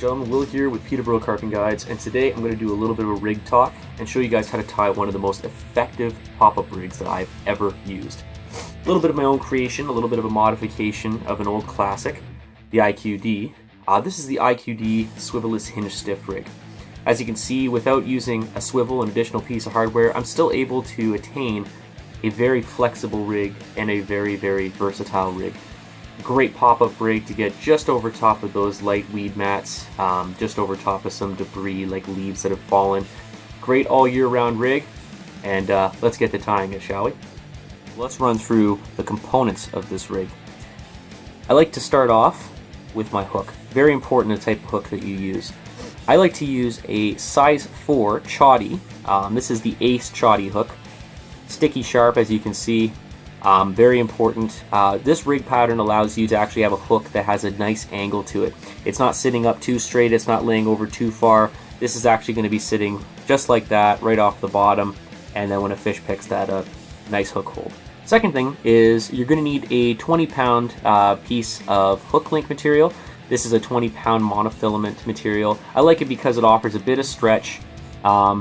gentlemen, Will here with Peterborough Carping Guides, and today I'm going to do a little bit of a rig talk and show you guys how to tie one of the most effective pop-up rigs that I've ever used. A little bit of my own creation, a little bit of a modification of an old classic, the IQD. This is the IQD Swivel-less Hinge stiff rig. As you can see, without using a swivel, an additional piece of hardware, I'm still able to attain a very flexible rig and a very, very versatile rig. Great pop-up rig to get just over top of those light weed mats, just over top of some debris like leaves that have fallen. Great all year round rig, and let's get to tying it, shall we? Let's run through the components of this rig. I like to start off with my hook. Very important, the type of hook that you use. I like to use a size 4 Chotty. This is the Ace Chotty hook. Sticky sharp, as you can see. Very important. This rig pattern allows you to actually have a hook that has a nice angle to it. It's not sitting up too straight, it's not laying over too far. This is actually going to be sitting just like that, right off the bottom, and then when a fish picks that up, nice hook hold. Second thing is you're going to need a 20-pound piece of hook link material. This is a 20-pound monofilament material. I like it because it offers a bit of stretch,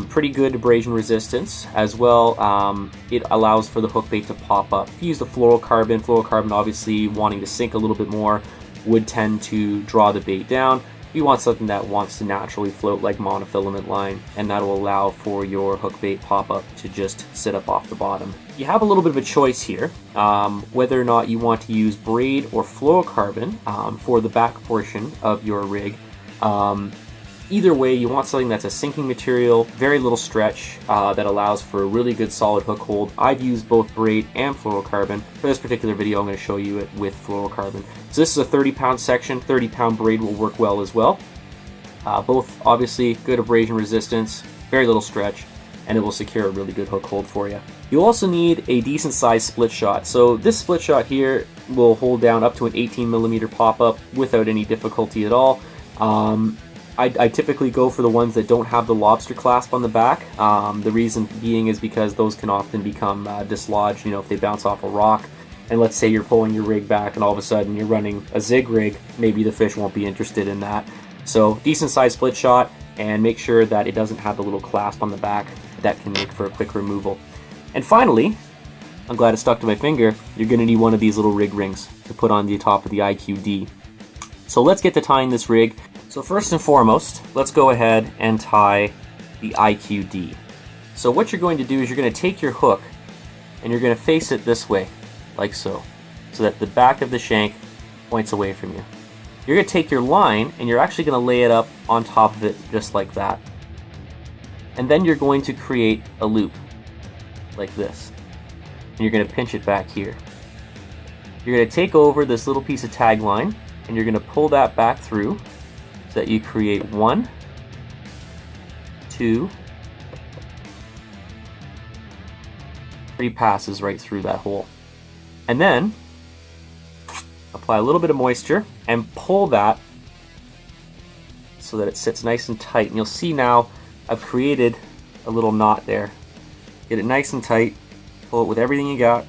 pretty good abrasion resistance, as well. It allows for the hook bait to pop up. If you use the fluorocarbon obviously wanting to sink a little bit more would tend to draw the bait down. You want something that wants to naturally float like monofilament line, and that will allow for your hook bait pop up to just sit up off the bottom. You have a little bit of a choice here, whether or not you want to use braid or fluorocarbon for the back portion of your rig. Either way, you want something that's a sinking material, very little stretch, that allows for a really good solid hook hold. I've used both braid and fluorocarbon. For this particular video, I'm going to show you it with fluorocarbon. So this is a 30-pound section. 30-pound braid will work well as well. Both obviously good abrasion resistance, very little stretch, and it will secure a really good hook hold for you. You also need a decent sized split shot. So this split shot here will hold down up to an 18mm pop-up without any difficulty at all. I typically go for the ones that don't have the lobster clasp on the back. The reason being is because those can often become dislodged, if they bounce off a rock. And let's say you're pulling your rig back and all of a sudden you're running a zig rig, maybe the fish won't be interested in that. So decent sized split shot, and make sure that it doesn't have the little clasp on the back. That can make for a quick removal. And finally, I'm glad it stuck to my finger, you're going to need one of these little rig rings to put on the top of the IQD. So let's get to tying this rig. So first and foremost, let's go ahead and tie the IQD. So what you're going to do is you're going to take your hook and you're going to face it this way, like so that the back of the shank points away from you. You're going to take your line and you're actually going to lay it up on top of it just like that. And then you're going to create a loop like this. And you're going to pinch it back here. You're going to take over this little piece of tag line and you're going to pull that back through so that you create 1, 2, 3 passes right through that hole. And then apply a little bit of moisture and pull that so that it sits nice and tight. And you'll see now I've created a little knot there. Get it nice and tight, pull it with everything you got.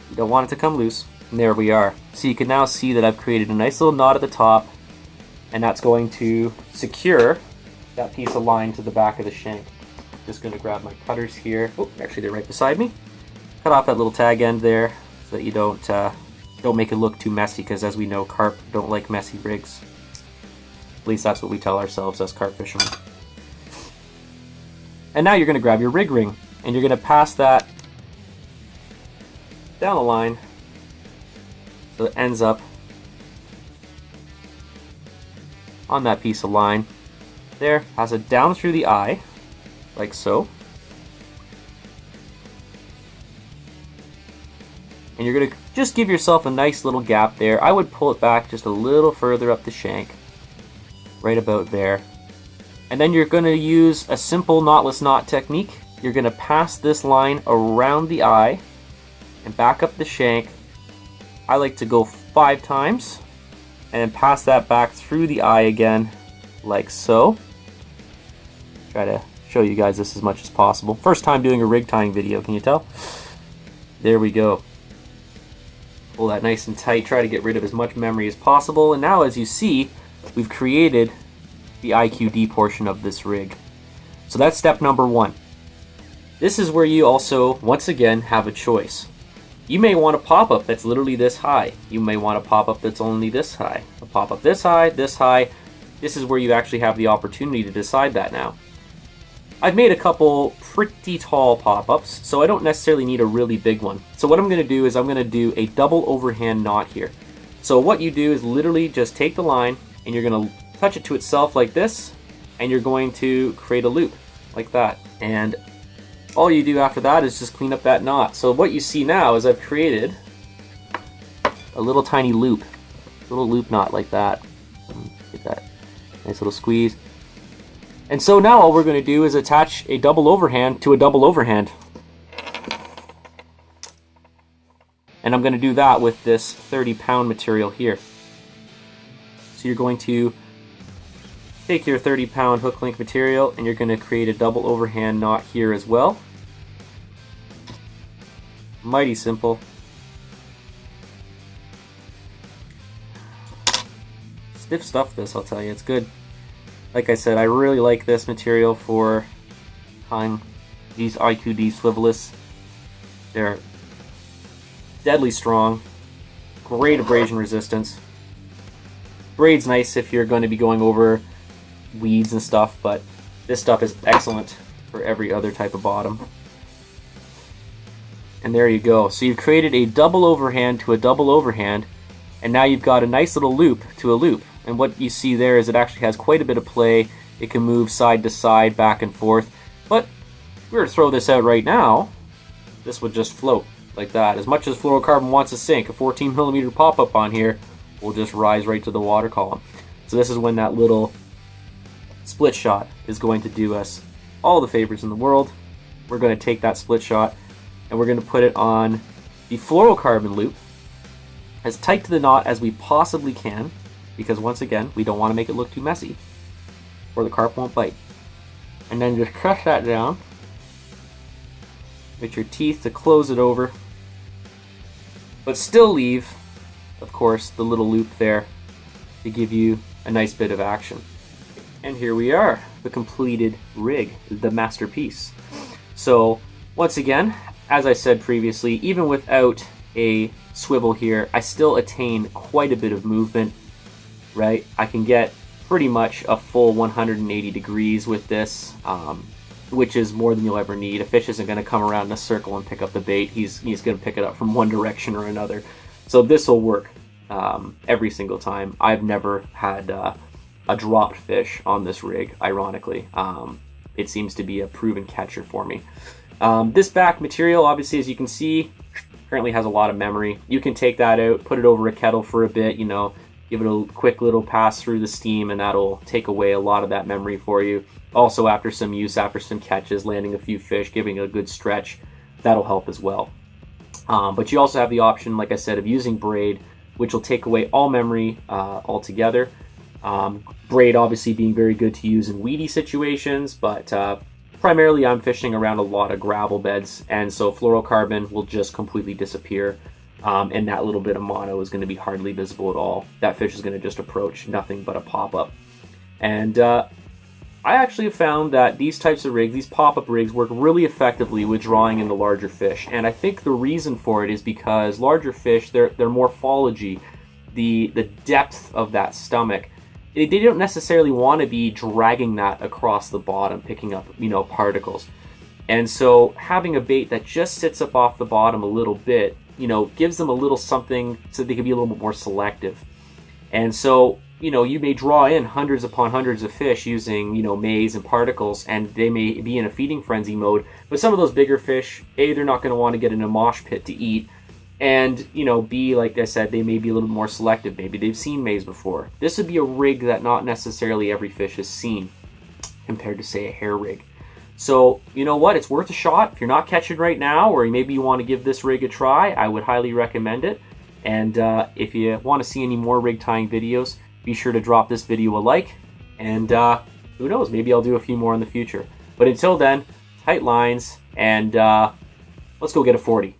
You don't want it to come loose. And there we are. So you can now see that I've created a nice little knot at the top, and that's going to secure that piece of line to the back of the shank. Just going to grab my cutters here. Oh, actually they're right beside me. Cut off that little tag end there so that you don't make it look too messy, because as we know, carp don't like messy rigs. At least that's what we tell ourselves as carp fishermen. And now you're going to grab your rig ring and you're going to pass that down the line so it ends up on that piece of line. There, pass it down through the eye, like so. And you're going to just give yourself a nice little gap there. I would pull it back just a little further up the shank, right about there. And then you're going to use a simple knotless knot technique. You're going to pass this line around the eye and back up the shank. I like to go 5 times and then pass that back through the eye again, like so. Try to show you guys this as much as possible. First time doing a rig tying video, can you tell? There we go. Pull that nice and tight, try to get rid of as much memory as possible. And now, as you see, we've created the IQD portion of this rig. So that's step number 1. This is where you also, once again, have a choice. You may want a pop-up that's literally this high. You may want a pop-up that's only this high. A pop-up this high, this high. This is where you actually have the opportunity to decide that now. I've made a couple pretty tall pop-ups, so I don't necessarily need a really big one. So what I'm going to do is I'm going to do a double overhand knot here. So what you do is literally just take the line and you're going to touch it to itself like this, and you're going to create a loop like that. And all you do after that is just clean up that knot. So what you see now is I've created a little tiny loop, little loop knot like that. Get that nice little squeeze. And so now all we're going to do is attach a double overhand to a double overhand. And I'm going to do that with this 30-pound material here. So you're going to take your 30-pound hook link material and you're going to create a double overhand knot here as well. Mighty simple. Stiff stuff this, I'll tell you, it's good. Like I said, I really like this material for tying these IQD Swivel-less. They're deadly strong, great abrasion resistance. Braid's nice if you're going to be going over weeds and stuff, but this stuff is excellent for every other type of bottom. And there you go. So you've created a double overhand to a double overhand, and now you've got a nice little loop to a loop. And what you see there is it actually has quite a bit of play. It can move side to side, back and forth. But if we were to throw this out right now, this would just float like that. As much as fluorocarbon wants to sink, a 14mm pop-up on here will just rise right to the water column. So this is when that little split shot is going to do us all the favors in the world. We're going to take that split shot and we're going to put it on the fluorocarbon loop as tight to the knot as we possibly can, because once again, we don't want to make it look too messy or the carp won't bite. And then just crush that down with your teeth to close it over, but still leave, of course, the little loop there to give you a nice bit of action. And here we are, the completed rig, the masterpiece. So once again, as I said previously, even without a swivel here, I still attain quite a bit of movement, right? I can get pretty much a full 180 degrees with this, which is more than you'll ever need. A fish isn't going to come around in a circle and pick up the bait. He's going to pick it up from one direction or another. So this will work every single time. I've never had a dropped fish on this rig, ironically. It seems to be a proven catcher for me. This back material, obviously, as you can see, currently has a lot of memory. You can take that out, put it over a kettle for a bit, you know, give it a quick little pass through the steam, and that'll take away a lot of that memory for you. Also, after some use, after some catches, landing a few fish, giving it a good stretch, that'll help as well. But you also have the option, like I said, of using braid, which will take away all memory altogether. Braid obviously being very good to use in weedy situations, but primarily I'm fishing around a lot of gravel beds, and so fluorocarbon will just completely disappear. And that little bit of mono is going to be hardly visible at all. That fish is going to just approach nothing but a pop-up. And I actually have found that these types of rigs, these pop-up rigs, work really effectively with drawing in the larger fish. And I think the reason for it is because larger fish, their morphology, the depth of that stomach, they don't necessarily want to be dragging that across the bottom, picking up, you know, particles. And so having a bait that just sits up off the bottom a little bit, you know, gives them a little something so they can be a little bit more selective. And so, you know, you may draw in hundreds upon hundreds of fish using, you know, maize and particles, and they may be in a feeding frenzy mode. But some of those bigger fish, A, they're not going to want to get in a mosh pit to eat. And, you know, B, like I said, they may be a little more selective. Maybe they've seen maize before. This would be a rig that not necessarily every fish has seen compared to, say, a hair rig. So, you know what? It's worth a shot. If you're not catching right now, or maybe you want to give this rig a try, I would highly recommend it. And if you want to see any more rig tying videos, be sure to drop this video a like. And who knows, maybe I'll do a few more in the future. But until then, tight lines, and let's go get a 40.